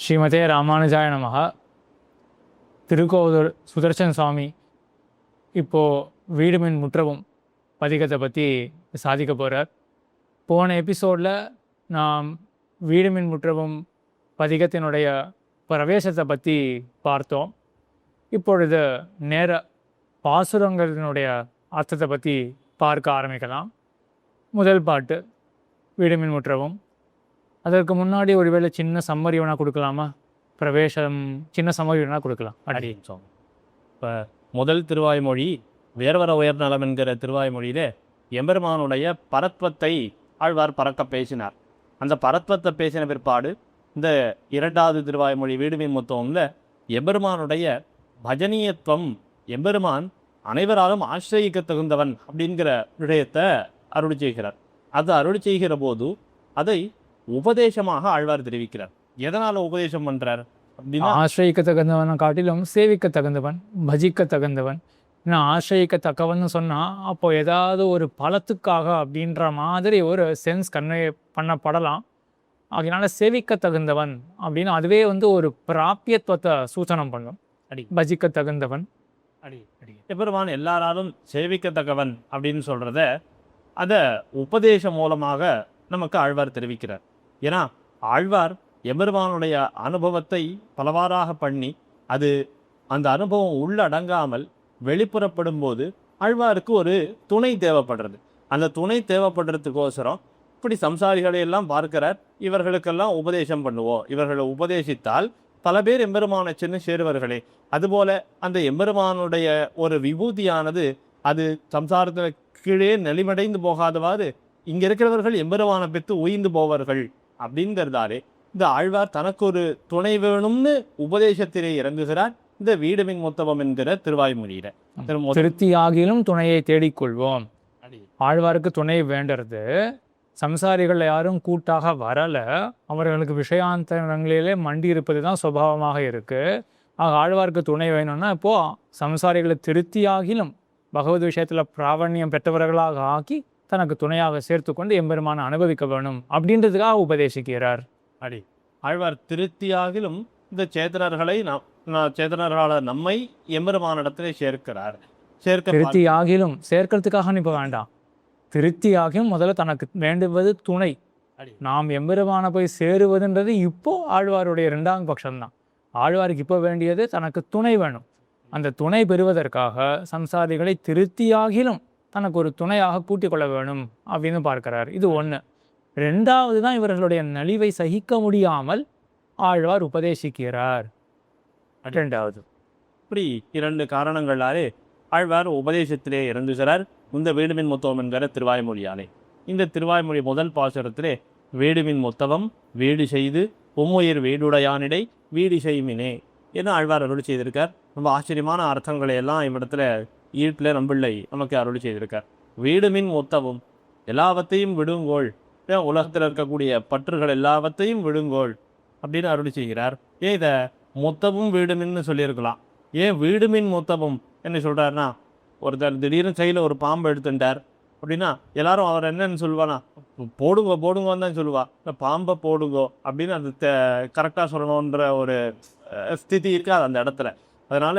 ஸ்ரீமதே ராமானுஜாய நமஹ. திருக்கோவலூர் சுதர்சன் சுவாமி இப்போது வீடுமின் முற்றவும் பதிகத்தை பற்றி சாதிக்க போகிறார். போன எபிசோடில் நாம் வீடுமின் முற்றவும் பதிகத்தினுடைய பிரவேசத்தை பற்றி பார்த்தோம். இப்பொழுது நேர பாசுரங்களினுடைய அர்த்தத்தை பற்றி பார்க்க ஆரம்பிக்கலாம். முதல் பாட்டு வீடுமின் முற்றவும். அதற்கு முன்னாடி ஒருவேளை சின்ன சம்மரி வேணால் கொடுக்கலாமா? பிரவேசம் சின்ன சம்மரி வேணால் கொடுக்கலாம். அடிச்சோம். இப்போ முதல் திருவாய்மொழி வேர்வர உயர் நலம் என்கிற திருவாய்மொழியிலே எம்பெருமானுடைய பரத்வத்தை ஆழ்வார் பறக்க பேசினார். அந்த பரத்வத்தை பேசின பிற்பாடு இந்த இரண்டாவது திருவாய்மொழி வீடுமின் முத்தவம்ல எம்பெருமானுடைய பஜனீயத்துவம், எம்பெருமான் அனைவராலும் ஆசிரியக்க தகுந்தவன் அப்படிங்கிற விடயத்தை அருளி செய்கிறார். அது அருளி செய்கிற போது அதை உபதேசமாக ஆழ்வார் தெரிவிக்கிறார். எதனால உபதேசம் பண்றார் அப்படின்னா, ஆசிரியக்க தகுந்தவனை காட்டிலும் சேவிக்க தகுந்தவன், பஜிக்க தகுந்தவன். ஏன்னா ஆசிரியக்கத்தக்கவன் சொன்னால் அப்போ ஏதாவது ஒரு பலத்துக்காக அப்படின்ற மாதிரி ஒரு சென்ஸ் கன்வே பண்ணப்படலாம். அதனால சேவிக்க தகுந்தவன் அப்படின்னு அதுவே ஒரு பிராப்பியத்துவத்தை சூச்சனம் பண்ணும். பஜிக்க தகுந்தவன் எம்பெருமான் எல்லாராலும் சேவிக்கத்தக்கவன் அப்படின்னு சொல்றத அதை உபதேசம் மூலமாக நமக்கு ஆழ்வார் தெரிவிக்கிறார். ஏன்னா ஆழ்வார் எம்பெருமானுடைய அனுபவத்தை பலவாறாக பண்ணி அது அந்த அனுபவம் உள்ளடங்காமல் வெளிப்புறப்படும் போது ஆழ்வாருக்கு ஒரு துணை தேவைப்படுறது. அந்த துணை தேவைப்படுறதுக்கோசரம் இப்படி சம்சாரிகளை எல்லாம் பார்க்கிறார். இவர்களுக்கெல்லாம் உபதேசம் பண்ணுவோம், இவர்களை உபதேசித்தால் பல பேர் எம்பெருமானை சென்று சேருவார்களே. அதுபோல அந்த எம்பெருமானுடைய ஒரு விபூதியானது அது சம்சாரத்தில் கீழே நெளிமடைந்து போகாதவாறு இங்க இருக்கிறவர்கள் எம்பெருமானை பெற்று உயிர்ந்து போவார்கள் அப்படிங்கிறதாலே இந்த ஆழ்வார் தனக்கு ஒரு துணை வேணும்னு உபதேசத்திலே இறங்குகிறார். இந்த வீடுமின் முத்தவம் என்கிற திருவாய்மொழியில திருப்தியாகிலும் துணையை தேடிக்கொள்வோம். ஆழ்வாருக்கு துணை வேண்டது. சம்சாரிகள் யாரும் கூட்டாக வரல, அவர்களுக்கு விஷயாந்தரங்களிலே மண்டி இருப்பது தான் சுபாவமாக இருக்கு. ஆக ஆழ்வாருக்கு துணை வேணும்னா இப்போ சம்சாரிகளை திருப்தியாகிலும் பகவத் விஷயத்துல பிராவண்யம் பெற்றவர்களாக ஆக்கி தனக்கு துணையாக சேர்த்து கொண்டு எம்பெருமான அனுபவிக்க வேணும் அப்படின்றதுக்காக உபதேசிக்கிறார். ஆழ்வார் திருப்தியாகிலும் இந்த சேத்தனர்களை சேத்தனர்களால் நம்மை எம்பெருமானிடத்திலே சேர்க்கிறார். திருப்தியாகிலும் சேர்க்கிறதுக்காக இப்போ வேண்டாம். திருப்தியாகியும் முதல்ல தனக்கு வேண்டுவது துணை. நாம் எம்பெருமான போய் சேருவதுன்றது இப்போ ஆழ்வாருடைய இரண்டாம் பட்சம்தான். ஆழ்வாருக்கு இப்போ வேண்டியது தனக்கு துணை வேணும். அந்த துணை பெறுவதற்காக சம்சாரிகளை திருப்தியாகிலும் தனக்கு ஒரு துணையாக கூட்டிக் கொள்ள வேணும் அப்படின்னு பார்க்கிறார். இது ஒன்று. ரெண்டாவது தான் இவர்களுடைய நலிவை சகிக்க முடியாமல் ஆழ்வார் உபதேசிக்கிறார். ரெண்டாவது இப்படி இரண்டு காரணங்களாலே ஆழ்வார் உபதேசத்திலே இறங்குகிறார் இந்த வீடுமின் முத்தவம் என்கிற திருவாய்மொழியாலே. இந்த திருவாய்மொழி முதல் பாசுரத்திலே வீடுமின் முத்தவம் வீடு செய்து உம்முயிர் வீடுடையானிடை வீடு செய்மினே என ஆழ்வார் அருள் செய்திருக்கார். ரொம்ப ஆச்சரியமான அர்த்தங்களை எல்லாம் இவ்விடத்துல ஈட்டில் நம்பிள்ளை நமக்கு அருள் செய்திருக்கார். வீடுமின் முத்தவும் எல்லாவற்றையும் விடுங்கோள், உலகத்தில் இருக்கக்கூடிய பற்றுகள் எல்லாவற்றையும் விடுங்கோள் அப்படின்னு அருள் செய்கிறார். ஏன் இதை முத்தவும் வீடுமின்னு சொல்லியிருக்கலாம், ஏன் வீடுமின் முத்தவும் என்ன சொல்கிறாருன்னா, ஒருத்தர் திடீர்னு கையில் ஒரு பாம்பு எடுத்துட்டார் அப்படின்னா எல்லாரும் அவர் என்னன்னு சொல்லுவானா, போடுங்கோ போடுங்கோன்னு தான் சொல்லுவா. பாம்பை போடுங்கோ அப்படின்னு அது கரெக்டாக சொல்லணுன்ற ஒரு ஸ்திதி இருக்காது அந்த இடத்துல. அதனால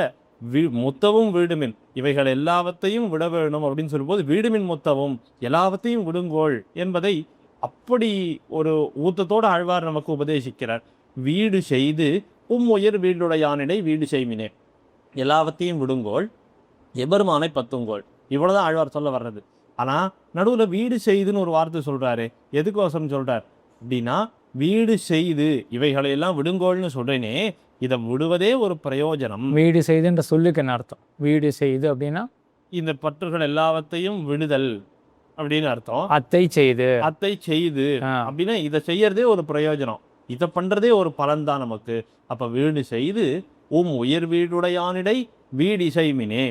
முத்தவும் வீடுமின் இவைகள் எல்லாவற்றையும் விட வேணும் அப்படின்னு சொல்லும்போது வீடுமின் முத்தவும் எல்லாவற்றையும் விடுங்கோள் என்பதை அப்படி ஒரு ஊத்தத்தோடு ஆழ்வார் நமக்கு உபதேசிக்கிறார். வீடு செய்து உம்முயிர் வீடுடையானிடை வீடு செய்மினே, எல்லாவற்றையும் விடுங்கோள், எபெருமானை பத்துங்கோள், இவ்வளவுதான் ஆழ்வார் சொல்ல வர்றது. ஆனா நடுவுல வீடு செய்துன்னு ஒரு வார்த்தை சொல்றாரு. எதுக்கோசம் சொல்றார் அப்படின்னா, வீடு செய்து இவைகளை எல்லாம் விடுங்கோள்னு சொல்றேனே, இதை விடுவதே ஒரு பிரயோஜனம். வீடு செய்துன்ற சொல்லுக்கு என்ன அர்த்தம்? வீடு செய்து அப்படின்னா இந்த பற்றுகள் எல்லாவற்றையும் விடுதல் அப்படின்னு அர்த்தம். அத்தை செய்து அப்படின்னா இதை செய்யறதே ஒரு பிரயோஜனம், இதை பண்றதே ஒரு பலன் தான் நமக்கு. அப்ப வீடு செய்து உயிர் வீடுடையானிடை வீடு செய்மினே,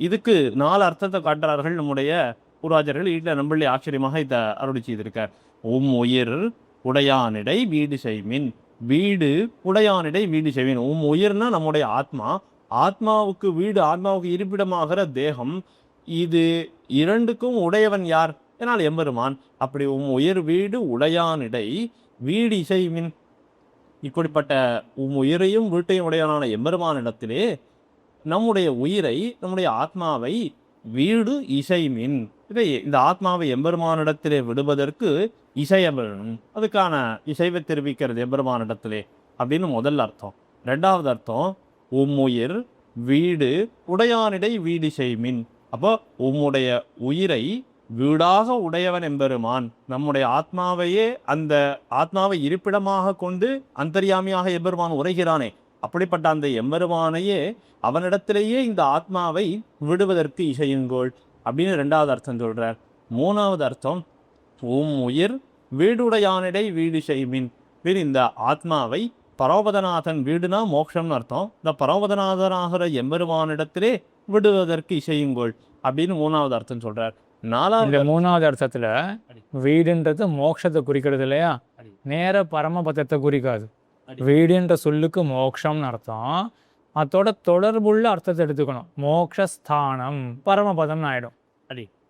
இதுக்கு 4 அர்த்தத்தை காட்டுறார்கள் நம்முடைய பூர்வாச்சாரியர்கள். வீட்டில் நம்பள்ளி ஆச்சரியமாக இதை அருளி செய்திருக்கார். உயிர் உடையானிடை வீடு செய்மின், வீடு உடையானிடை வீடு செய்வின். உயிர்னா நம்முடைய ஆத்மா, ஆத்மாவுக்கு வீடு, ஆத்மாவுக்கு இருப்பிடமாகிற தேகம். இது இரண்டுக்கும் உடையவன் யார் என்னால் எம்பெருமான். அப்படி உயிர் வீடு உடையானிடை வீடு செய்மின், இப்படிப்பட்ட உயிரையும் வீட்டையும் உடையவனான எம்பெருமானிடத்திலே நம்முடைய உயிரை, நம்முடைய ஆத்மாவை வீடு இசைமின், இந்த ஆத்மாவை எம்பெருமானிடத்திலே விடுவதற்கு இசைய வேணும். அதுக்கான இசைவை தெரிவிக்கிறது எம்பெருமானிடத்திலே அப்படின்னு முதல் அர்த்தம். ரெண்டாவது அர்த்தம், உம்முயிர் வீடு உடையானிடை வீடு செய்மின். அப்போ உம்முடைய உயிரை வீடாக உடையவன் எம்பெருமான், நம்முடைய ஆத்மாவையே, அந்த ஆத்மாவை இருப்பிடமாக கொண்டு அந்தர்யாமியாக எம்பெருமான் உரைகிறானே, அப்படிப்பட்ட அந்த எம்பெருமானையே அவனிடத்திலேயே இந்த ஆத்மாவை விடுவதற்கு இசையுங்கோள் அப்படின்னு ரெண்டாவது அர்த்தம் சொல்றார். மூணாவது அர்த்தம், உயிர் வீடுடையானிடை வீடு செய்மின். இந்த ஆத்மாவை பரமபதநாதன், வீடுனா மோட்சம்னு அர்த்தம், இந்த பரமபதநாதனாகிற எம்பெருமானிடத்திலே விடுவதற்கு இசையுங்கோள் அப்படின்னு மூணாவது அர்த்தம் சொல்றார். இந்த மூணாவது அர்த்தத்துல வீடுன்றது மோட்சத்தை குறிக்கிறது இல்லையா, நேர பரமபதத்தை குறிக்காது. வீடுன்ற சொல்லுக்கு மோட்சம்னு அர்த்தம், அதோட தொடர்புள்ள அர்த்தத்தை எடுத்துக்கணும். மோக்ஷஸ்தானம் பரமபதம்னு ஆயிடும்.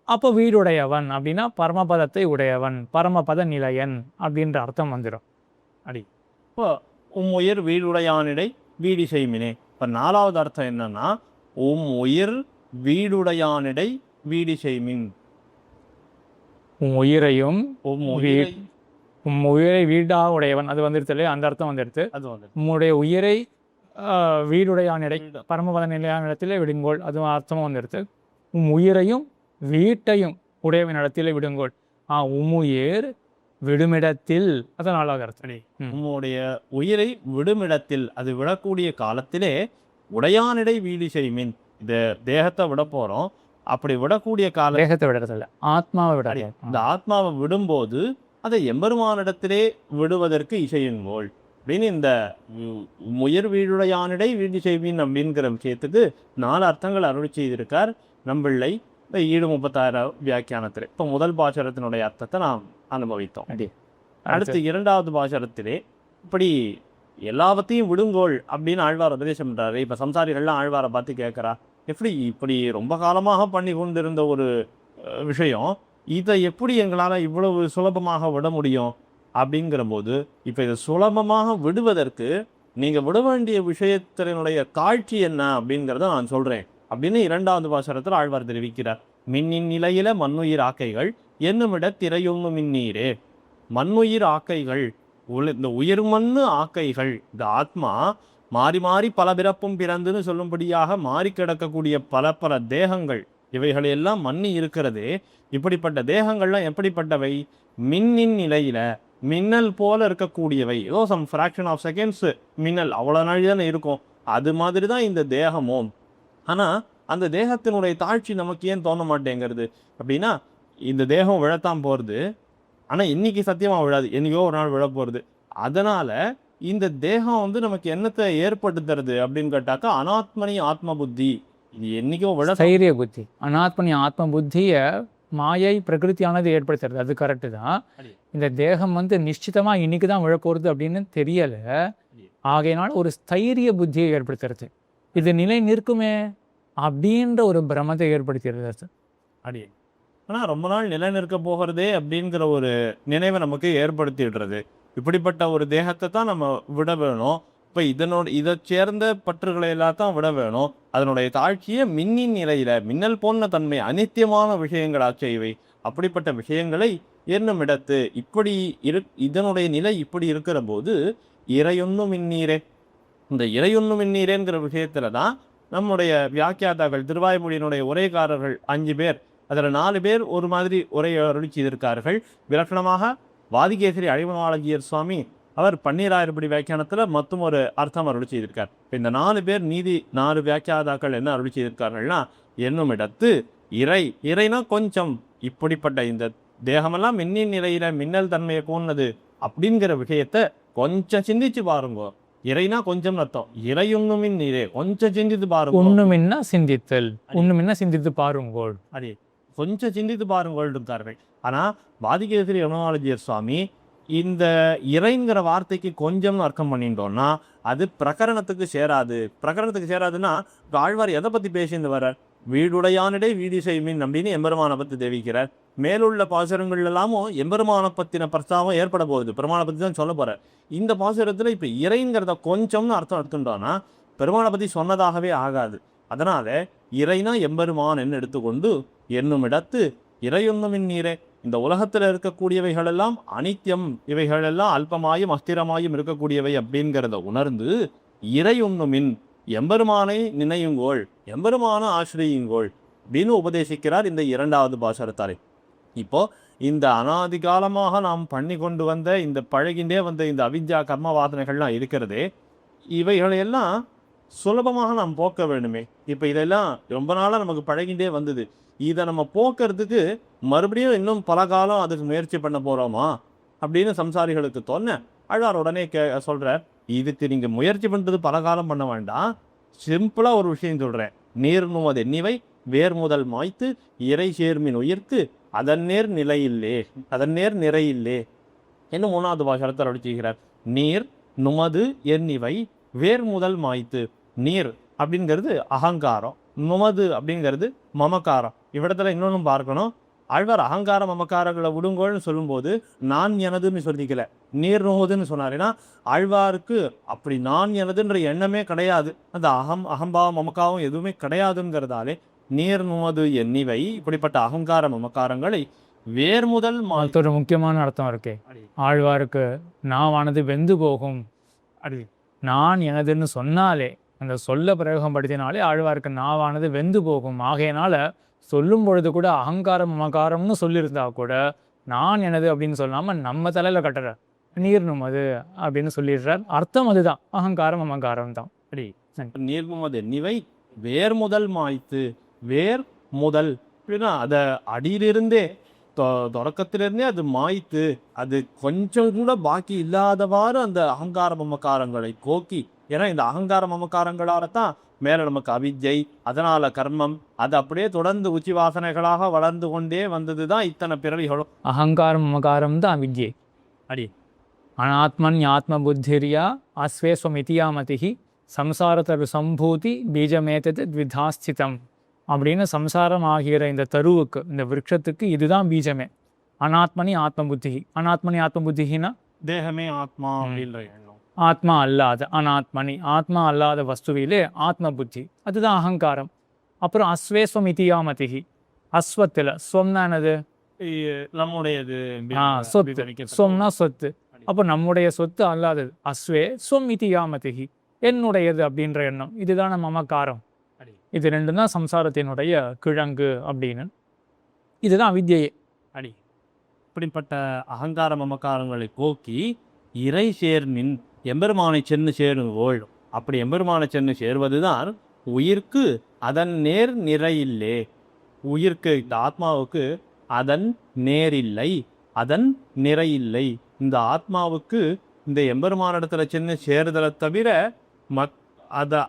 அப்போ வீடுடையவன் அப்படின்னா பரமபதத்தை உடையவன், பரமபத நிலையன் அப்படின்ற அர்த்தம் வந்துடும். இப்போ உயிர் வீடுடையானிடை வீடு செய்மினே. இப்போ நாலாவது அர்த்தம் என்னன்னா, உயிர் வீடுடையானிடை வீடு செய்மின். உயிரையும் உயிரை வீடாக உடையவன், அது வந்துடுத்து இல்லையா, அந்த அர்த்தம் வந்துடுத்து. உம்முடைய உயிரை வீடுடையானிடை பரமபத நிலையான இடத்திலே விடுங்கோள், அது அர்த்தமும் வந்துடுத்து. உயிரையும் வீட்டையும் உடையவன் இடத்திலே விடுங்கோள். உம்முயிர் விடுமிடத்தில், அது நாலாவது அர்த்தம். உம்முடைய உயிரை விடுமிடத்தில், அது விடக்கூடிய காலத்திலே உடையானிடை வீடு செய்மின். இந்த தேகத்தை விட போறோம், அப்படி விடக்கூடிய கால தேகத்தை விடுறதில்ல, ஆத்மாவை விட. இந்த ஆத்மாவை விடும்போது அதை எம்பெருமானிடத்திலே விடுவதற்கு இசையுங்கோள் அப்படின்னு இந்த உயிர் வீடுடையானிடை வீடு செய்வின் அப்படிங்கிற விஷயத்துக்கு 4 அர்த்தங்கள் அருள் செய்திருக்கார் நம்பிள்ளை இந்த ஈடு 36 வியாக்கியானத்திலே. இப்போ முதல் பாசுரத்தினுடைய அர்த்தத்தை நாம் அனுபவித்தோம். அடுத்து இரண்டாவது பாசுரத்திலே இப்படி எல்லாவற்றையும் விடுங்கோள் அப்படின்னு ஆழ்வார் உபதேசம் பண்றாரு. இப்போ சம்சாரிகள்லாம் ஆழ்வாரை பார்த்து கேட்குறா, எப்படி இப்படி ரொம்ப காலமாக பண்ணி கொண்டிருந்த ஒரு விஷயம், இதை எப்படி எங்களால் இவ்வளவு சுலபமாக விட முடியும் அப்படிங்கிற போது, இப்போ இதை சுலபமாக விடுவதற்கு நீங்கள் விட வேண்டிய விஷயத்தினுடைய காட்சி என்ன அப்படிங்கிறத நான் சொல்கிறேன் அப்படின்னு இரண்டாவது பாசுரத்தில் ஆழ்வார் தெரிவிக்கிறார். மின்னின் நிலையில மண்ணுயிர் ஆக்கைகள் என்னுமிட திரையொன்னு மின்னீரே. மண்ணுயிர் ஆக்கைகள், இந்த உயிர் மண்ணு ஆக்கைகள், இந்த ஆத்மா மாறி மாறி பல பிறப்பும் பிறந்துன்னு சொல்லும்படியாக மாறி கிடக்கக்கூடிய பல பல தேகங்கள், இவைகளெல்லாம் மண்ணி இருக்கிறது. இப்படிப்பட்ட தேகங்கள்லாம் எப்படிப்பட்டவை? மின்னின் நிலையில மின்னல் போல இருக்கக்கூடியவை. ஏதோ சம் ஃப்ராக்ஷன் ஆஃப் செகண்ட்ஸ் மின்னல் அவ்வளோ நாள் தானே இருக்கும், அது மாதிரி தான் இந்த தேகமும். ஆனால் அந்த தேகத்தினுடைய தாழ்ச்சி நமக்கு ஏன் தோண மாட்டேங்கிறது அப்படின்னா, இந்த தேகம் விழத்தான் போகிறது, ஆனால் இன்னைக்கு சத்தியமாக விழாது, என்னைக்கோ ஒரு நாள் விழ போகிறது. அதனால் இந்த தேகம் நமக்கு என்னத்தை ஏற்படுத்துறது அப்படின்னு கேட்டாக்கா, அனாத்மனி ஆத்ம புத்தி. இது என்னைக்கோ விழ தைரிய புத்தி, அனாத்மனி ஆத்ம புத்தியை மாயை பிரகிருத்தியானது ஏற்படுத்துறது, அது கரெக்டு தான். இந்த தேகம் நிச்சயமாக இன்னைக்கு தான் விழப்போகிறது அப்படின்னு தெரியலை, ஆகையினால ஒரு ஸ்தைரிய புத்தியை ஏற்படுத்துறது, இது நிலை நிற்குமே அப்படின்ற ஒரு பிரமத்தை ஏற்படுத்துறது. ஆனால் ரொம்ப நாள் நிலை நிற்க போகிறதே அப்படிங்கிற ஒரு நினைவை நமக்கு ஏற்படுத்திடுறது. இப்படிப்பட்ட ஒரு தேகத்தை தான் நம்ம விட வேணும். இப்போ இதை சேர்ந்த பற்றுகளை எல்லாம் தான் விட வேணும். அதனுடைய தாழ்ச்சியை மின்னின் நிலையில, மின்னல் போன்ற தன்மை, அனித்தியமான விஷயங்களாச்சே இவை. அப்படிப்பட்ட விஷயங்களை என்னும் இடத்து இப்படி இதனுடைய நிலை இப்படி இருக்கிற போது இறையொன்னு மின்னீரே. இந்த இறையொன்னு மின்னீரேங்கிற விஷயத்துல தான் நம்முடைய வியாக்கியாதாக்கள், திருவாய்மொழியினுடைய உரைக்காரர்கள் 5 பேர், அதில் 4 பேர் ஒரு மாதிரி உரையை அருளி செய்திருக்கார்கள். விலக்கணமாக வாதிகேசரி அழிமனாளஜியர் சுவாமி அவர் 12,000 வியாக்கியானத்தில் மொத்தம் ஒரு அர்த்தம் அருளி செய்திருக்கார். இப்போ இந்த 4 பேர் மீதி 4 வியாக்கியாதாக்கள் என்ன அருளி செய்திருக்கார்கள்னா, என்னும் இடத்து இறைனா கொஞ்சம், இப்படிப்பட்ட இந்த தேகமெல்லாம் மின்னின் நிலையில மின்னல் தன்மையை கூர்ந்தது அப்படிங்கிற விஷயத்த கொஞ்சம் சிந்திச்சு பாருங்க. இறைனா கொஞ்சம் அர்த்தம், இறையுண்ணுமின் நீரே, கொஞ்சம் சிந்தித்து பாருங்க. ஒண்ணுமின்னா சிந்தித்தல், ஒண்ணுமின்னா சிந்தித்து பாருங்கோள், அதே கொஞ்சம் சிந்தித்து பாருங்கோள் இருக்கார்கள். ஆனால் வாதிகேசரி யமுனாலஜியர் சுவாமி இந்த இறைங்கிற வார்த்தைக்கு கொஞ்சம்னு அர்த்தம் பண்ணிட்டோம்னா அது பிரகரணத்துக்கு சேராது. பிரகரணத்துக்கு சேராதுன்னா ஆழ்வார் எதை பற்றி பேசிட்டு வர்றார்? வீடுடையானிடை வீடு செய்மின் அப்படின்னு எம்பெருமானை பற்றி தெரிவிக்கிறார். மேலுள்ள பாசுரங்கள் எல்லாமும் எம்பெருமான பத்தின பிரஸ்தாபம் ஏற்பட போகுது, பெருமாளை பற்றி தான் சொல்ல போகிறார். இந்த பாசுரத்தில் இப்போ இறைங்கிறத கொஞ்சம்னு அர்த்தம் எடுத்துட்டோன்னா பெருமாளை பற்றி சொன்னதாகவே ஆகாது. அதனால் இறைனா எம்பெருமான் என்று எடுத்துக்கொண்டு என்னும் இடத்து இறையொன்னுமின் நீரே, இந்த உலகத்தில் இருக்கக்கூடியவைகளெல்லாம் அனித்தியம், இவைகளெல்லாம் அல்பமாயும் அஸ்திரமாயும் இருக்கக்கூடியவை அப்படிங்கிறத உணர்ந்து இறையொன்னுமின் எம்பெருமானை நினையுங்கோள், எம்பெருமான ஆசிரியுங்கோள் அப்படின்னு உபதேசிக்கிறார் இந்த இரண்டாவது பாசுரத்தாலே. இப்போ இந்த அனாதி காலமாக நாம் பண்ணி கொண்டு வந்த இந்த பழகின்றே வந்த இந்த அவித்யா கர்ம வாசனைகள்லாம் இருக்கிறதே, இவைகளையெல்லாம் சுலபமாக நாம் போக்க வேண்டுமே. இப்போ இதெல்லாம் ரொம்ப நாளாக நமக்கு பழகின்றே வந்தது, இதை நம்ம போக்குறதுக்கு மறுபடியும் இன்னும் பல காலம் அதுக்கு முயற்சி பண்ண போகிறோமா அப்படின்னு சம்சாரிகளுக்கு தோண ஆழ்வார் உடனே சொல்கிறார், இதுக்கு நீங்கள் முயற்சி பண்ணுறது பல காலம் பண்ண வேண்டாம், சிம்பிளாக ஒரு விஷயம் சொல்கிறேன். நீர் நுமது எண்ணிவை வேர் முதல் மாய்த்து இறை சேர்மின் உயிர்த்து அதன் நேர் நிலையில்லே, அதன் நேர் நிறையில்லே என்னும் 3வது பாசுரத்தில் அப்படி செய்கிறார். நீர் நுமது எண்ணிவை வேர் முதல் மாய்த்து, நீர் அப்படிங்கிறது அகங்காரம், நுமது அப்படிங்கிறது மமக்காரம். இவ்விடத்துல இன்னொன்று பார்க்கணும், ஆழ்வார் அகங்கார மமக்காரங்களை விடுங்கோள்னு சொல்லும்போது நான் எனதுன்னு சொல்லிக்கல, நீர் நுமதுன்னு சொன்னார். ஏன்னா ஆழ்வாருக்கு அப்படி நான் எனதுன்ற எண்ணமே கிடையாது, அந்த அகம்பாவம் மமக்காவும் எதுவுமே கிடையாதுங்கிறதாலே நீர் நுமது எண்ணிவை இப்படிப்பட்ட அகங்கார மமக்காரங்களை வேர் முதல் ஒரு முக்கியமான அர்த்தம் இருக்கே, ஆழ்வாருக்கு நாவானது வெந்து போகும். அது நான் எனதுன்னு சொன்னாலே, அந்த சொல்ல பிரயோகம் படுத்தினாலே ஆழ்வாருக்கு நாவானது வெந்து போகும். ஆகையினால சொல்லும் பொழுது கூட அகங்காரம் மமக்காரம்னு சொல்லியிருந்தா கூட நான் எனது அப்படின்னு சொல்லாமல் நம்ம தலையில் கட்டுற நீர் நுமது அப்படின்னு சொல்லிடுறார். அர்த்தம் அதுதான், அகங்காரம் மமக்காரம் தான். அப்படி நீர் நுமது எண்ணிவை வேர் முதல் மாய்த்து, வேர் முதல் அப்படின்னா அதை அடியிலிருந்தே தொடக்கத்திலிருந்தே அது மாய்த்து, அது கொஞ்சம் கூட பாக்கி இல்லாதவாறு அந்த அகங்கார மமக்காரங்களை போக்கி. ஏன்னா இந்த அகங்கார மமக்காரங்களால தான் மேலே நமக்கு அவித்யை, அதனால கர்மம், அது அப்படியே தொடர்ந்து உச்சி வாசனைகளாக வளர்ந்து கொண்டே வந்தது தான் இத்தனை பிறவிகளும். அகங்காரம் மமக்காரம் தான் அவித்யை. அடி அனாத்மன் ஆத்ம புத்திரியா அஸ்வேஸ்வமிதியாமதிஹி சம்சாரத்தரு சம்பூதி பீஜமேத்தது த்விதாஸ்திதம் அப்படின்னு சம்சாரம் ஆகிற இந்த தருவுக்கு, இந்த விருட்சத்துக்கு இதுதான் பீஜமே. அனாத்மனி ஆத்ம புத்தி, அனாத்மனி ஆத்ம புத்தினா தேகமே ஆத்மா அப்படின்ற எண்ணம். ஆத்மா அல்லாத அனாத்மனி, ஆத்மா அல்லாத வஸ்துவிலே ஆத்ம புத்தி, அதுதான் அகங்காரம். அப்புறம் அஸ்வேஸ்வம் இத்தியாமதிஹி, அஸ்வத்தில் ஸ்வம்னா என்னது, நம்முடையது, சொத்து. ஸ்வம்னா சொத்து, அப்போ நம்முடைய சொத்து அல்லாதது. அஸ்வே ஸ்வம் இத்தியாமதிஹி, என்னுடையது அப்படின்ற எண்ணம், இதுதான் மமக்காரம். இது ரெண்டும் தான் சம்சாரத்தினுடைய கிழங்கு அப்படின்னு. இதுதான் அவித்யையே. அடி இப்படிப்பட்ட அகங்கார மமக்காரங்களை போக்கி இறை சேர்மின் எம்பெருமானை சென்று சேருவோள். அப்படி எம்பெருமானை சென்று சேர்வதுதான் உயிர்க்கு அதன் நேர் நிறையில்லே. உயிர்க்கு, இந்த ஆத்மாவுக்கு அதன் நேரில்லை, அதன் நிறையில்லை. இந்த ஆத்மாவுக்கு இந்த எம்பெருமானிடத்துல சென்று சேருதலை தவிர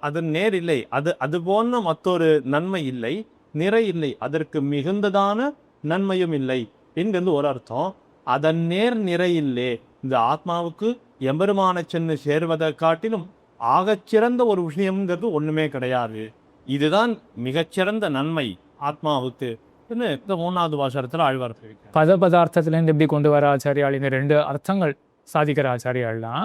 அதன் நேர் இல்லை, அது போன்ற மற்றொரு நன்மை இல்லை, நிறை இல்லை, அதற்கு மிகுந்ததான நன்மையும் இல்லை என்கிறது ஒரு அர்த்தம். அதன் நேர் நிறையில்லே, இந்த ஆத்மாவுக்கு எம்பெருமான சென்று சேருவதை காட்டிலும் ஆகச்சிறந்த ஒரு விஷயம்ங்கிறது ஒண்ணுமே கிடையாது. இதுதான் மிகச்சிறந்த நன்மை ஆத்மாவுக்கு. இந்த 3வது பாசுரத்தில் ஆழ்வார் பதார்த்தத்திலேருந்து எப்படி கொண்டு வர ஆச்சாரியால் இந்த 2 அர்த்தங்கள் சாதிக்கிற ஆச்சாரியால்தான்.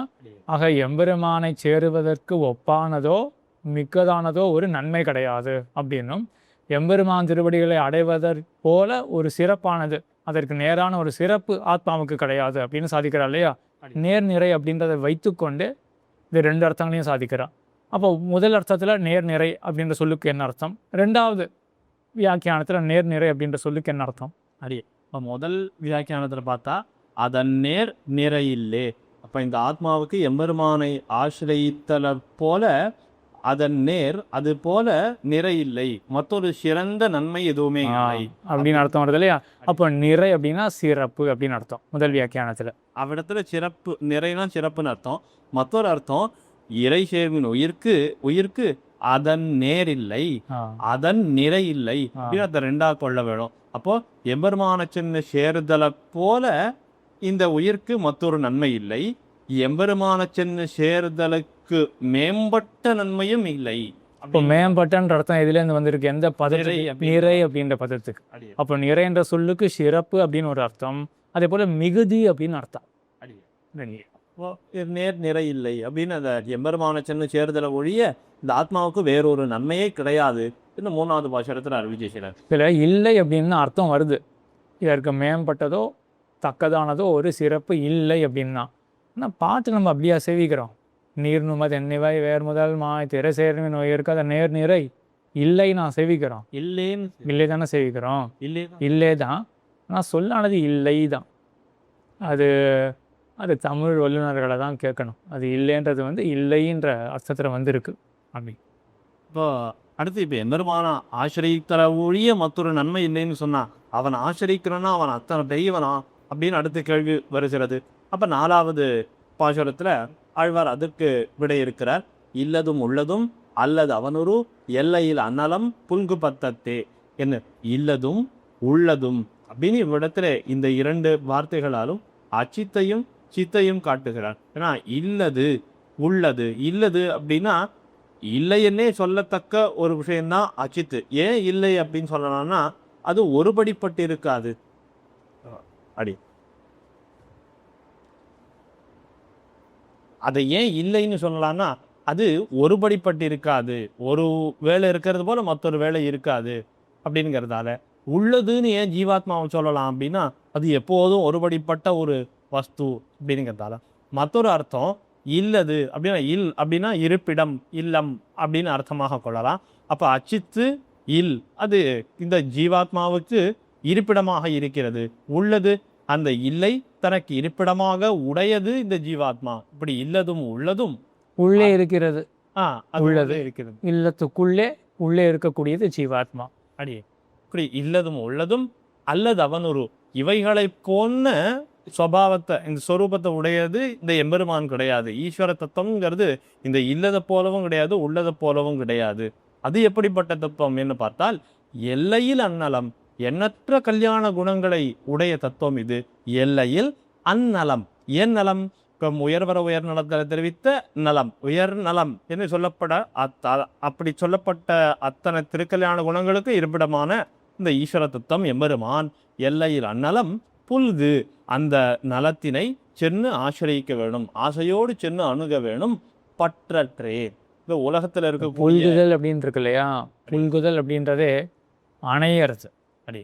ஆக எம்பெருமானை சேருவதற்கு ஒப்பானதோ மிக்கதானதோ ஒரு நன்மை கிடையாது அப்படின்னும், எம்பெருமான் திருவடிகளை அடைவதற் போல ஒரு சிறப்பானது, அதற்கு நேரான ஒரு சிறப்பு ஆத்மாவுக்கு கிடையாது அப்படின்னு சாதிக்கிறார் இல்லையா. நேர்நிறை அப்படின்றத வைத்துக்கொண்டு இந்த 2 அர்த்தங்களையும் சாதிக்கிறார். அப்போ முதல் அர்த்தத்தில் நேர்நிறை அப்படின்ற சொல்லுக்கு என்ன அர்த்தம், 2வது வியாக்கியானத்தில் நேர்நிறை அப்படின்ற சொல்லுக்கு என்ன அர்த்தம்? அடி இப்போ முதல் வியாக்கியானத்தில் பார்த்தா அதன் நேர் நிறையில்லே. அப்போ இந்த ஆத்மாவுக்கு எம்பெருமானை ஆசிரியத்தல போல அதன் நேர் அது போல நிறையில்லை, மற்றொரு சிறந்த நன்மை எதுவுமே இல்லை அப்படின்னு அர்த்தம் வருது இல்லையா. அப்போ நிறை அப்படின்னா சிறப்பு அப்படின்னு அர்த்தம் முதல் வியாக்கியானத்தில். அவ்விடத்துல சிறப்பு, நிறைனா சிறப்புன்னு அர்த்தம். மற்றொரு அர்த்தம் இறை சேர்வின் உயிர்க்கு அதன் நேர் இல்லை, அதன் நிறை இல்லை அப்படின்னு அதை 2ஆக கொள்ள வேணும். அப்போ எம்பெருமான சின்ன சேருதலை போல இந்த உயிர்க்கு மற்றொரு நன்மை இல்லை, எம்பெருமான சின்ன சேருதலுக்கு மேம்பட்ட நன்மையும் இல்லை இப்போ மேம்பட்டன்ற அர்த்தம் எதுலேருந்து வந்திருக்கு, எந்த பதத்துக்கு? நிறை அப்படின்ற பதத்துக்கு. அப்போ நிறைன்ற சொல்லுக்கு சிறப்பு அப்படின்னு ஒரு அர்த்தம், அதே போல மிகுதி அப்படின்னு அர்த்தம். நேர் நிறை இல்லை அப்படின்னு அந்த எம்பெருமான சென்னு சேர்தலை ஒழிய இந்த ஆத்மாவுக்கு வேறொரு நன்மையே கிடையாது இந்த 3வது பாசுரத்தில் அறிவிச்சு செய்கிறார். இதில் இல்லை அப்படின்னு அர்த்தம் வருது, இதற்கு மேம்பட்டதோ தக்கதானதோ ஒரு சிறப்பு இல்லை அப்படின்னா. ஆனால் பாட்டு நம்ம அப்படியா சேவிக்கிறோம்? நீர் நுமது எண்ணிவாய் வேர் முதல் மாய் திரை சேர்மை நோய் இருக்காத நேர் நிறை இல்லை நான் சேவிக்கிறோம். இல்லை தானே சேவிக்கிறோம், இல்லை தான். ஆனால் சொல்லானது இல்லை தான். அது அது தமிழ் வல்லுநர்களை தான் கேட்கணும். அது இல்லைன்றது இல்லைன்ற அர்த்தத்தில் வந்திருக்கு அப்படி. இப்போ அடுத்து இப்போ எம்பெருமான ஆசிரியத்தல ஒழிய மற்றொரு நன்மை இல்லைன்னு சொன்னான், அவன் ஆசிரிக்கிறனா அவன் அத்தனை பெரியவனா அப்படின்னு அடுத்த கேள்வி வருகிறது. அப்போ 4வது பாசுரத்தில் ஆழ்வார் அதற்கு விடை இருக்கிறார். இல்லதும் உள்ளதும் அல்லது அவனொரு எல்லையில் அன்னலம் புல்கு பத்தத்தே என்ன இல்லதும் உள்ளதும் அப்படின்னு இவ்விடத்துல இந்த 2 வார்த்தைகளாலும் அச்சித்தையும் சித்தையும் காட்டுகிறார். ஏன்னா இல்லது உள்ளது, இல்லது அப்படின்னா இல்லைன்னே சொல்லத்தக்க ஒரு விஷயம்தான் அச்சித்து. ஏன் இல்லை அப்படின்னு சொல்லலாம்னா அது ஒருபடிப்பட்டு இருக்காது. அடி அதை ஏன் இல்லைன்னு சொல்லலாம்னா அது ஒருபடிப்பட்டு இருக்காது, ஒரு வேலை இருக்கிறது போல மற்றொரு வேலை இருக்காது அப்படிங்கிறதால. உள்ளதுன்னு ஏன் ஜீவாத்மாவை சொல்லலாம் அப்படின்னா அது எப்போதும் ஒருபடிப்பட்ட ஒரு வஸ்து அப்படிங்கிறதால. மற்றொரு அர்த்தம் இல்லது அப்படின்னா அப்படின்னா இருப்பிடம், இல்லம் அப்படின்னு அர்த்தமாக கொள்ளலாம். அப்போ அச்சித்து இல் அது இந்த ஜீவாத்மாவுக்கு இருப்பிடமாக இருக்கிறது. உள்ளது அந்த இல்லை தனக்கு இருப்பிடமாக உடையது இந்த ஜீவாத்மா. இப்படி இல்லதும் உள்ளதும் உள்ளே இருக்கிறது. உள்ளது இருக்கிறது, இல்லத்துக்குள்ளே உள்ளே இருக்கக்கூடியது ஜீவாத்மா. அடி இப்படி இல்லதும் உள்ளதும் அல்லது அவனொரு இவைகளை போன்ற சுபாவத்தை இந்த ஸ்வரூபத்தை உடையது இந்த எம்பெருமான் கிடையாது. ஈஸ்வர தத்துவம்ங்கிறது இந்த இல்லதை போலவும் கிடையாது, உள்ளதை போலவும் கிடையாது. அது எப்படிப்பட்ட தத்துவம் என்று பார்த்தால் எல்லையில் அந்நலம், எண்ணற்ற கல்யாண குணங்களை உடைய தத்துவம் இது. எல்லையில் அந்நலம், ஏன் நலம்? உயர்வர உயர் நலத்தில் தெரிவித்த நலம், உயர் நலம் என்று சொல்லப்பட அப்படி சொல்லப்பட்ட அத்தனை திருக்கல்யாண குணங்களுக்கு இருப்பிடமான இந்த ஈஸ்வர தத்துவம் எம்பெருமான். எல்லையில் அந்நலம் புல்கு, அந்த நலத்தினை சென்று ஆசிரியிக்க வேணும், ஆசையோடு சென்று அணுக வேணும். பற்றற்றே இந்த உலகத்தில் இருக்க புல்குதல் அப்படின்னு இருக்கு இல்லையா, புல்குதல் அப்படின்றதே அணையறது. அடி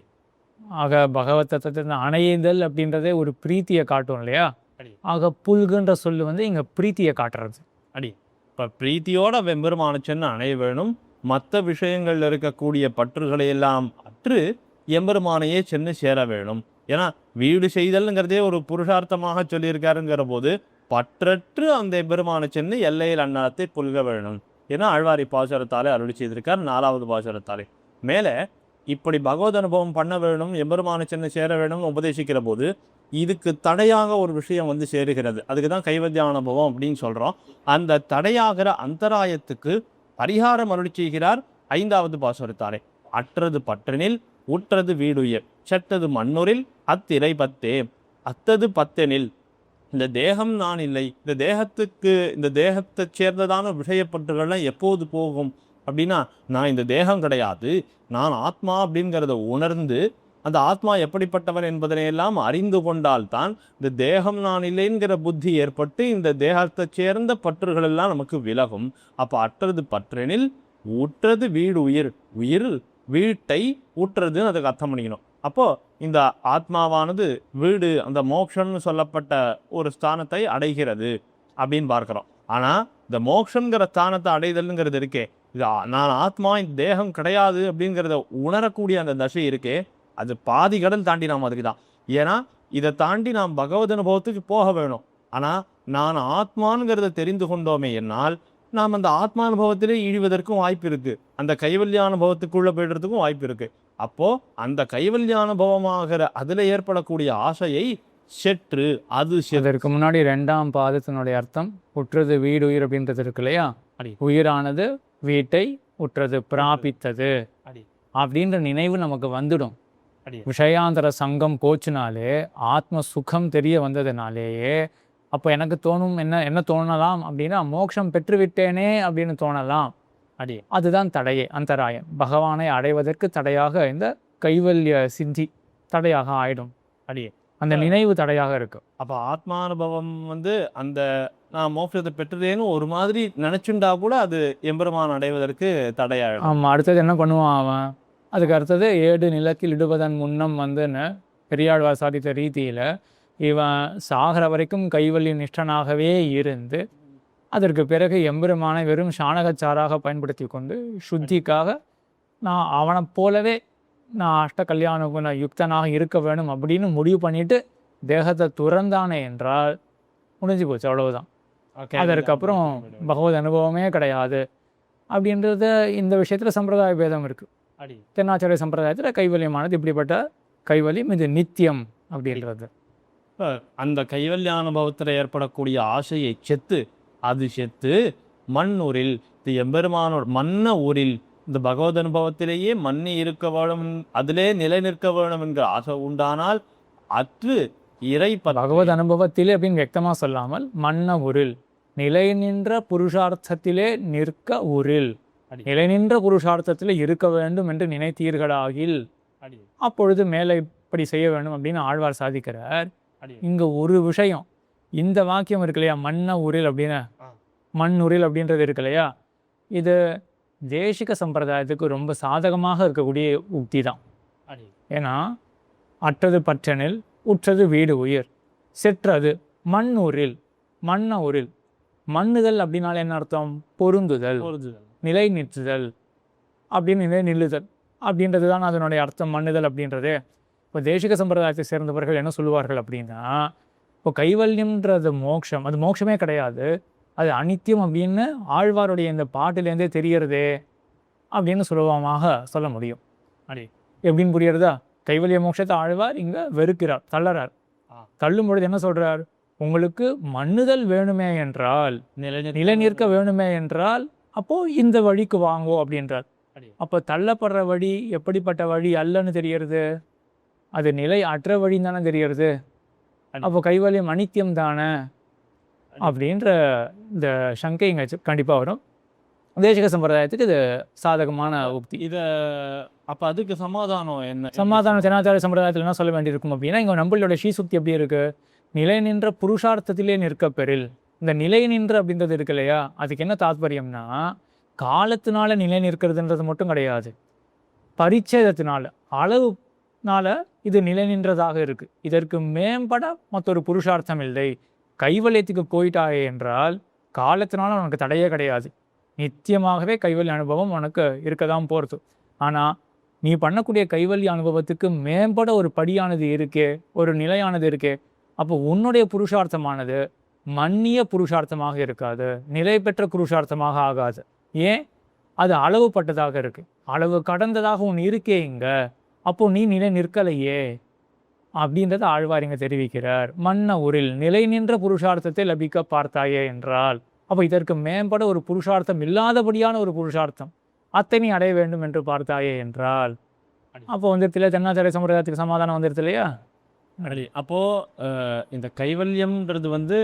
ஆக பகவத் தத்துவத்தை அணையுதல் அப்படின்றதே ஒரு பிரீத்தியை காட்டும் இல்லையா. ஆக புல்குன்ற சொல்லு இங்க பிரீத்தியை காட்டுறது. அடி இப்போ பிரீத்தியோட வெம்பெருமான சென்று அணைய வேணும். மற்ற விஷயங்கள்ல இருக்கக்கூடிய பற்றுகளை எல்லாம் அற்று எம்பெருமானையே சென்று சேர வேணும். ஏன்னா வீடு செய்தல்ங்கிறதே ஒரு புருஷார்த்தமாக சொல்லியிருக்காருங்கிற போது பற்றற்று அந்த எம்பெருமான சென்று எல்லையில் அன்னலத்தை புல்க வேணும். ஏன்னா ஆழ்வாரி பாசுரத்தாலே அருளி செய்திருக்கார் 4வது பாசுரத்தாலே. மேலே இப்படி பகவத் அனுபவம் பண்ண வேணும், எம்பெருமான சென்று சேர வேணும்னு உபதேசிக்கிற போது இதுக்கு தடையாக ஒரு விஷயம் சேருகிறது. அதுக்கு தான் கைவல்ய அனுபவம் அப்படின்னு சொல்கிறோம். அந்த தடையாகிற அந்தராயத்துக்கு பரிகாரம் அருளி செய்கிறார் 5வது பாசுரத்தாலே. அற்றது பற்றனில் உற்றது வீடுயர் செட்டது மண்ணுரில் அத்திரை பத்தே. அத்தது பத்தெனில் இந்த தேகம் நான் இல்லை, இந்த தேகத்தை சேர்ந்ததான விஷயப்பற்றுகள்லாம் எப்போது போகும் அப்படின்னா நான் இந்த தேகம் கிடையாது, நான் ஆத்மா அப்படிங்கிறத உணர்ந்து அந்த ஆத்மா எப்படிப்பட்டவன் என்பதனையெல்லாம் அறிந்து கொண்டால்தான் இந்த தேகம் நான் இல்லைங்கிற புத்தி ஏற்பட்டு இந்த தேகத்தை சேர்ந்த பற்றுகள் எல்லாம் நமக்கு விலகும். அப்போ அற்றது பற்றெனில் உற்றது வீடு உயிர், உயிர் வீட்டை ஊற்றுறதுன்னு அதுக்கு அர்த்தம் பண்ணிக்கணும். அப்போ இந்த ஆத்மாவானது வீடு, அந்த மோக்ஷன்னு சொல்லப்பட்ட ஒரு ஸ்தானத்தை அடைகிறது அப்படின்னு பார்க்கிறோம். ஆனா இந்த மோக்ஷங்கிற ஸ்தானத்தை அடைதல்ங்கிறது இருக்கே, இது நான் ஆத்மா இந்த தேகம் கிடையாது அப்படிங்கிறத உணரக்கூடிய அந்த தசை இருக்கே, அது பாதி கடல் தாண்டி நாம் அதுக்கு தான். ஏன்னா இதை தாண்டி நாம் பகவத் அனுபவத்துக்கு போக வேணும். ஆனா நான் ஆத்மானுங்கிறத தெரிந்து கொண்டோமே என்னால் நாம் அந்த ஆத்மானுபவத்திலே ஈழ்வதற்கும் வாய்ப்பு இருக்கு, அந்த கைவல்ய அனுபவத்துக்குள்ள போயிடுறதுக்கும் வாய்ப்பு இருக்கு. அப்போ அந்த கைவல்ய அனுபவமாகிற அதுல ஏற்படக்கூடிய ஆசையை செற்று அது இதற்கு முன்னாடி 2ஆம் பாதத்தினுடைய அர்த்தம் உற்றது வீடு உயிர் அப்படின்றது இருக்கு இல்லையா. உயிரானது வீட்டை உற்றது பிராபித்தது அப்படின்ற நினைவு நமக்கு வந்துடும். விஷயாந்தர சங்கம் போச்சுனாலே ஆத்ம சுகம் தெரிய வந்ததுனாலேயே அப்போ எனக்கு தோணும் என்ன தோணலாம் அப்படின்னா மோட்சம் பெற்றுவிட்டேனே அப்படின்னு தோணலாம். அடி அதுதான் தடையே, அந்தராயம். பகவானை அடைவதற்கு தடையாக இந்த கைவல்ய சித்தி தடையாக ஆயிடும். அடி அந்த நினைவு தடையாக இருக்கு. அப்போ ஆத்மானுபவம் வந்து அந்த நான் மோட்சத்தை பெற்றதேன்னு ஒரு மாதிரி நினைச்சுண்டா கூட அது எம்பெருமான் அடைவதற்கு தடையாயிடும். ஆமாம். அடுத்தது என்ன பண்ணுவான் அவன்? அதுக்கு அடுத்தது ஏடு நிலத்தில் இடுவதன் முன்னம் வந்துன்னு பெரியாழ்வார் சாதித்த ரீதியில் இவன் சாகிற வரைக்கும் கைவல்ய நிஷ்டனாகவே இருந்து அதற்கு பிறகு எம்பெருமானை வெறும் சாணகச்சாராக பயன்படுத்தி கொண்டு சுத்திக்காக நான் அவனை போலவே நான் அஷ்ட கல்யாண குண யுக்தனாக இருக்க வேணும் அப்படின்னு முடிவு பண்ணிட்டு தேகத்தை துறந்தானே என்றால் முடிஞ்சு போச்சு, அவ்வளவுதான். அதற்கப்புறம் பகவத் அனுபவமே கிடையாது அப்படின்றத இந்த விஷயத்தில் சம்பிரதாய பேதம் இருக்குது. அடி தென்னாச்சாரிய சம்பிரதாயத்தில் கைவல்யமானது இப்படிப்பட்ட கைவல்யம், இது நித்தியம் அப்படின்றது. அந்த கைவல்ய அனுபவத்தில் ஏற்படக்கூடிய ஆசையை அது செத்து மண்ணூரில் இது எம்பெருமானோர் மன்ன ஊரில் இந்த பகவத் அனுபவத்திலேயே மண்ணி இருக்க வேணும், அதிலே நிலை நிற்க வேணும் என்கிற ஆசை உண்டானால் அற்று இறை பகவத் அனுபவத்திலே அப்படின்னு வியக்தமாக சொல்லாமல் மன்ன ஊரில் நிலை நின்ற புருஷார்த்தத்திலே நிற்க ஊரில் நிலை நின்ற புருஷார்த்தத்திலே இருக்க வேண்டும் என்று நினைத்தீர்களாகில் அப்பொழுது மேலே இப்படி செய்ய வேண்டும் அப்படின்னு ஆழ்வார் சாதிக்கிறார். இங்க ஒரு விஷயம், இந்த வாக்கியம் இருக்கு இல்லையா, மன்ன ஊரில் அப்படின்னு, மண் ஊரில் அப்படின்றது இருக்கு இல்லையா, இது தேசிக சம்பிரதாயத்துக்கு ரொம்ப சாதகமாக இருக்கக்கூடிய உக்தி தான். ஏன்னா அற்றது பற்றனில் உற்றது வீடு உயிர் செற்றது மண் ஊரில் மன்ன ஊரில். மண்ணுதல் அப்படின்னால என்ன அர்த்தம்? பொருந்துதல், நிலை நிறுத்துதல் அப்படின்னு, நிலை நில்லுதல் அப்படின்றது தான் அதனுடைய அர்த்தம், மண்ணுதல் அப்படின்றது. இப்போ தேசிக சம்பிரதாயத்தை சேர்ந்தவர்கள் என்ன சொல்லுவார்கள் அப்படின்னா, இப்போ கைவல்யம்ன்றது மோட்சம், அது மோட்சமே கிடையாது, அது அனித்தியம் அப்படின்னு ஆழ்வாருடைய இந்த பாட்டிலேருந்தே தெரியறதே அப்படின்னு சுலபமாக சொல்ல முடியும். அடி எப்படின்னு புரியுறதா? கைவல்ய மோட்சத்தை ஆழ்வார் இங்கே வெறுக்கிறார், தள்ளறார். தள்ளும் பொழுது என்ன சொல்றார்? உங்களுக்கு மண்ணுதல் வேணுமே என்றால், நிலை நிற்க வேணுமே என்றால் அப்போ இந்த வழிக்கு வாங்கோ அப்படின்றார். அப்போ தள்ளப்படுற வழி எப்படிப்பட்ட வழி அல்லன்னு தெரியறது, அது நிலை அற்ற வழின்னு தானே தெரியறது. அப்போ கைவல்யம் அனித்தியம் தானே அப்படின்ற இந்த சங்கை இங்கே கண்டிப்பாக வரும். தேசிக சம்பிரதாயத்துக்கு இது சாதகமான உக்தி. இதை அப்போ அதுக்கு சமாதானம் என்ன? சமாதானம் தென்னாச்சாரிய சம்பிரதாயத்தில் என்ன சொல்ல வேண்டியிருக்கும் அப்படின்னா, இங்கே நம்மளோட ஸ்ரீசுக்தி எப்படி இருக்கு? நிலை நின்ற புருஷார்த்தத்திலே நிற்க பெறில். இந்த நிலை நின்ற அப்படின்றது இருக்கு இல்லையா, அதுக்கு என்ன தாத்பரியம்னா, காலத்தினால நிலை நிற்கிறதுன்றது மட்டும் கிடையாது, பரிச்சேதத்தினால அளவுனால இது நிலை நின்றதாக இருக்கு. இதற்கு மேம்பட மற்றொரு புருஷார்த்தம் இல்லை. கைவல்யத்துக்கு போயிட்டாயே என்றால் காலத்தினால உனக்கு தடையே கிடையாது, நித்தியமாகவே கைவல்ய அனுபவம் உனக்கு இருக்க தான் போகிறது. ஆனால் நீ பண்ணக்கூடிய கைவல்ய அனுபவத்துக்கு மேம்பட ஒரு படியானது இருக்கே, ஒரு நிலையானது இருக்கே, அப்போ உன்னுடைய புருஷார்த்தமானது மன்னிய புருஷார்த்தமாக இருக்காது, நிலை பெற்ற புருஷார்த்தமாக ஆகாது. ஏன்? அது அளவுப்பட்டதாக இருக்கு, அளவு கடந்ததாக ஒன்று இருக்கே இங்க, அப்போ நீ நிலை நிற்கலையே அப்படின்றத ஆழ்வார் இங்கே தெரிவிக்கிறார். மன்ன ஊரில் நிலை நின்ற புருஷார்த்தத்தை லபிக்க பார்த்தாயே என்றால், அப்போ இதற்கு மேம்பட ஒரு புருஷார்த்தம் இல்லாதபடியான ஒரு புருஷார்த்தம் அத்தனை அடைய வேண்டும் என்று பார்த்தாயே என்றால், அப்போ வந்துருத்தில தென்னாச்சாரிய சம்பிரதாயத்துக்கு சமாதானம் வந்துருது இல்லையா? அப்போது இந்த கைவல்யம்ன்றது வந்து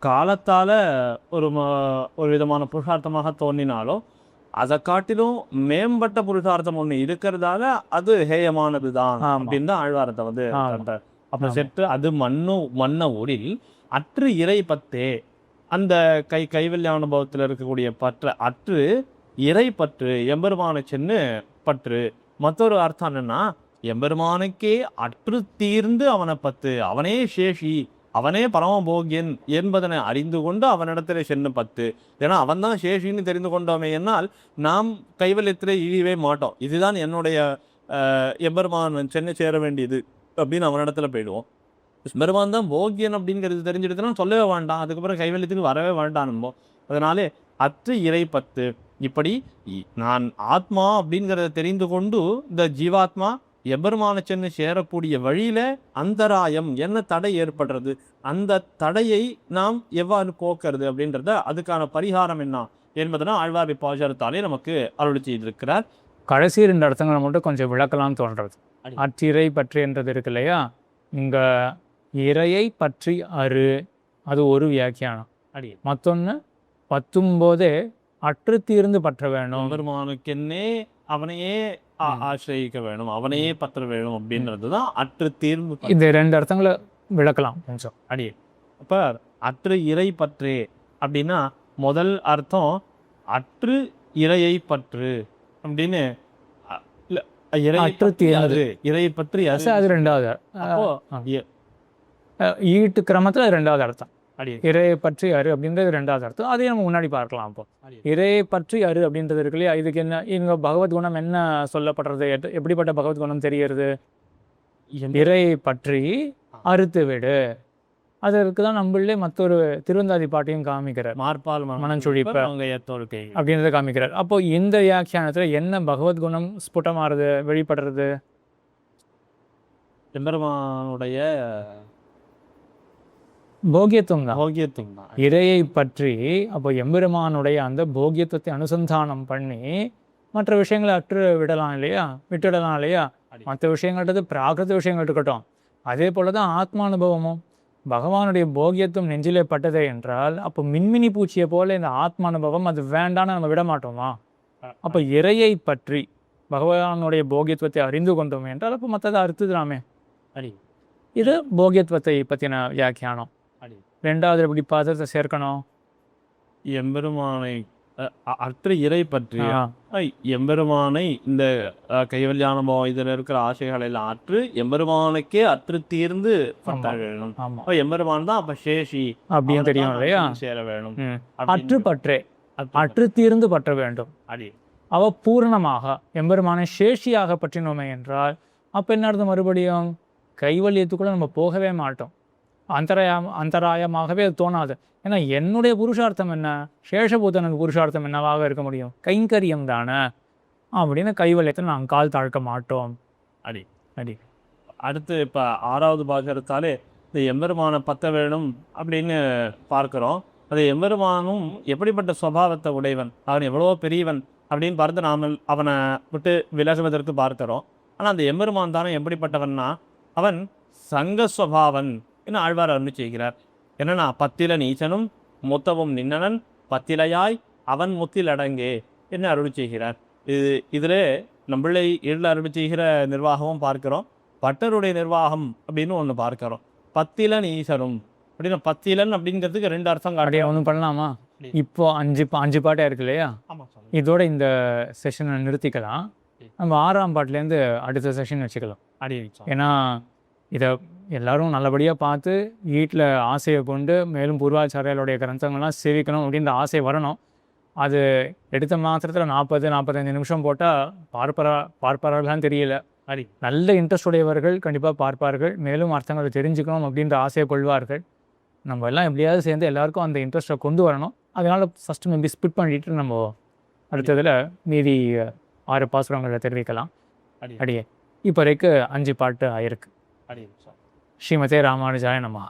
காலத்தால் ஒரு விதமான புருஷார்த்தமாக தோன்றினாலும் அதை காட்டிலும் மேம்பட்ட புருஷார்த்தம் ஒன்று இருக்கிறதால அது ஹேயமானது தான் அப்படின்னு தான் ஆழ்வாரத்தை வந்து அப்போ செட்டு அது மன்ன ஊரில் அற்று இறை பத்தே. அந்த கைவல்ய அனுபவத்தில் இருக்கக்கூடிய அற்று இறை பற்று, எம்பெருமானை சென்று பற்று. மற்றொரு அர்த்தம் என்னன்னா, எம்பெருமானுக்கே அற்று தீர்ந்து அவனை பத்து, அவனே சேஷி, அவனே பரமபோகியன் என்பதனை அறிந்து கொண்டு அவனிடத்துல சென்று பத்து. ஏன்னா அவன் தான் சேஷின்னு தெரிந்து கொண்டோமே என்னால் நாம் கைவல்யத்தில் இழிவே மாட்டோம். இதுதான் என்னுடைய எம்பெருமான் சென்னை சேர வேண்டியது அப்படின்னு அவனிடத்துல போயிடுவோம். பெருமான் தான் போகியன் அப்படிங்கிறது தெரிஞ்சிடுதுன்னா சொல்லவே வேண்டாம், அதுக்கப்புறம் கைவல்யத்துக்கு வரவே வேண்டாம். அதனாலே அற்று இறை பத்து. இப்படி நான் ஆத்மா அப்படிங்கிறத தெரிந்து கொண்டு இந்த ஜீவாத்மா எபெருமான சென்று சேரக்கூடிய வழியில அந்தராயம் என்ன தடை ஏற்படுறது, அந்த தடையை நாம் எவ்வாறு போக்குறது அப்படின்றத அதுக்கான பரிகாரம் என்ன என்பதனா ஆழ்வார் பாசுரத்தாலே நமக்கு அருள் செய்திருக்கிறார். கடைசி ரெண்டு அர்த்தங்களை மட்டும் கொஞ்சம் விளக்கலாம்னு தோன்றது. அற்றிறை பற்றி என்றது இருக்கு இல்லையா, இங்க இறையை பற்றி அரு அது ஒரு வியாக்கியானம். மற்றொன்று பத்தும் போதே அற்று தீர்ந்து பற்ற வேணும். எம்பெருமானுக்கென்னே அவனையே ஆசிரியிக்க வேணும், அவனையே பற்ற வேணும் அப்படின்றதுதான் அற்று தீர்ந்து இந்த 2 அர்த்தங்களை விளக்கலாம் கொஞ்சம். அடி. அப்ப அற்று இறை பற்று அப்படின்னா முதல் அர்த்தம் அற்று இறையை பற்று அப்படின்னு அற்று தீர்ந்து இறை பற்றி அது 2வது. அப்போ ஈட்டு கிரமத்துல 2வது அர்த்தம். அடி. இறையை பற்றி அரு அப்படின்றது 2வது அர்த்தம். அதையும் நம்ம முன்னாடி பார்க்கலாம். அப்போ இறையை பற்றி அரு அப்படின்றது இருக்கு இல்லையா, இதுக்கு என்ன இங்க பகவத்குணம் என்ன சொல்லப்படுறது, எப்படிப்பட்ட பகவத்குணம் தெரிகிறது? இறையை பற்றி அறுத்து விடு. அதற்கு தான் நம்மளே மற்றொரு திருவந்தாதி பாட்டையும் காமிக்கிறார். மார்பால் மனஞ்சுழிப்ப அப்படின்றத காமிக்கிறார். அப்போ இந்த வியாக்கியானத்துல என்ன பகவத்குணம் ஸ்புட்டமாறுது, வெளிப்படுறது? எம்பெருமானுடைய போகியத்துவம் தான். போகியத்துவம் தான் இறையை பற்றி. அப்போ எம்பெருமானுடைய அந்த போகியத்துவத்தை அனுசந்தானம் பண்ணி மற்ற விஷயங்களை அற்று விடலாம் இல்லையா, விட்டுடலாம் இல்லையா. மற்ற விஷயங்கள்ன்றது பிராகிருத விஷயங்கள் இருக்கட்டும். அதே போலதான் ஆத்மானுபவமும். பகவானுடைய போகியத்துவம் நெஞ்சிலே பட்டதே என்றால் அப்போ மின்மினி பூச்சியை போல இந்த ஆத்மானுபவம் அது வேண்டான்னு நம்ம விட மாட்டோமா? அப்போ இறையை பற்றி பகவானுடைய போகியத்துவத்தை அறிந்து கொண்டோம் என்றால் அப்போ மற்றதை அறுத்துதாமே. அடி. இது போகியத்துவத்தை பற்றின வியாக்கியானம். அடி. 2வது எப்படி பாத்திரத்தை சேர்க்கணும்? எம்பெருமானை அற்று இறை பற்றி எம்பெருமானை இந்த கைவல்யானபம் இதில் இருக்கிற ஆசைகள் எல்லாம் அற்று எம்பெருமானுக்கே அற்று தீர்ந்து பற்ற வேணும். எம்பெருமான் தான் அப்ப சேஷி அப்படின்னு தெரியும் இல்லையா, சேர வேணும். அற்று பற்றே அற்று தீர்ந்து பற்ற வேண்டும். அடி. அவ பூரணமாக எம்பெருமானை சேஷியாக பற்றினோமே என்றால் அப்ப என்ன அர்த்தம்? மறுபடியும் கைவல்யத்துக்குள்ள நம்ம போகவே மாட்டோம். அந்தராயமாகவே அது தோணாது. ஏன்னா என்னுடைய புருஷார்த்தம் என்ன, சேஷபூதனுக்கு புருஷார்த்தம் என்னவாக இருக்க முடியும்? கைங்கரியம் தானே அப்படின்னு கைவல்யத்தை நாங்கள் கால் தாழ்க்க மாட்டோம். அடி. அடி. அடுத்து இப்போ 6வது பாசுரத்தாலே இந்த எம்பெருமானை பற்ற வேணும் அப்படின்னு பார்க்குறோம். அது எம்பெருமானும் எப்படிப்பட்ட சுபாவத்தை உடையவன், அவன் எவ்வளோ பெரியவன் அப்படின்னு பார்த்து நாம் அவனை விட்டு விலகுவதற்கு பார்க்கிறோம். ஆனால் அந்த எம்பெருமான் தானே எப்படிப்பட்டவன்னா அவன் சங்கஸ்வபாவன் என்று ஆழ்வார் அருள் செய்கிறார். என்னன்னா பத்தில நீச்சனும் முத்தவும் நின்னனன் பத்திலையாய் அவன் முத்தில் அடங்கே என்று அருள் செய்கிறார். இதில் நம்மளை இருள் அருள் செய்கிற நிர்வாகமும் பார்க்கிறோம், பட்டருடைய நிர்வாகம் அப்படின்னு ஒன்று பார்க்கிறோம். பத்திலன் ஈசனும் அப்படின்னா பத்திலன் அப்படிங்கிறதுக்கு 2 அர்த்தம் காட்டியா ஒன்றும் பண்ணலாமா? இப்போ 5 பாட்டே இருக்கு இல்லையா, இதோட இந்த செஷனை நிறுத்திக்கலாம். நம்ம 6ஆம் பாட்டிலேருந்து அடுத்த செஷன் வச்சுக்கலாம். ஏன்னா இதை எல்லாரும் நல்லபடியாக பார்த்து வீட்டில் ஆசையை கொண்டு மேலும் பூர்வாச்சாரியாளுடைய கிரந்தங்கள்லாம் சேவிக்கணும் அப்படின்ற ஆசை வரணும். அது எடுத்த மாத்திரத்தில் 40-45 நிமிஷம் போட்டால் பார்ப்பார்களான்னு தெரியல. நல்ல இன்ட்ரெஸ்ட் உடையவர்கள் கண்டிப்பாக பார்ப்பார்கள், மேலும் அர்த்தங்களை தெரிஞ்சுக்கணும் அப்படின்ற ஆசையை கொள்வார்கள். நம்ம எல்லாம் எப்படியாவது சேர்ந்து எல்லாருக்கும் அந்த இன்ட்ரெஸ்ட்டை கொண்டு வரணும். அதனால் ஃபஸ்ட்டு மேபி ஸ்பிட் பண்ணிட்டு நம்ம அடுத்ததில் மீதி 6 பாசுரங்களை தெரிவிக்கலாம். அடியே இப்போ வரைக்கும் 5 பாட்டு ஆயிருக்கு. ஸ்ரீமதே ராமானுஜாய நமஹ.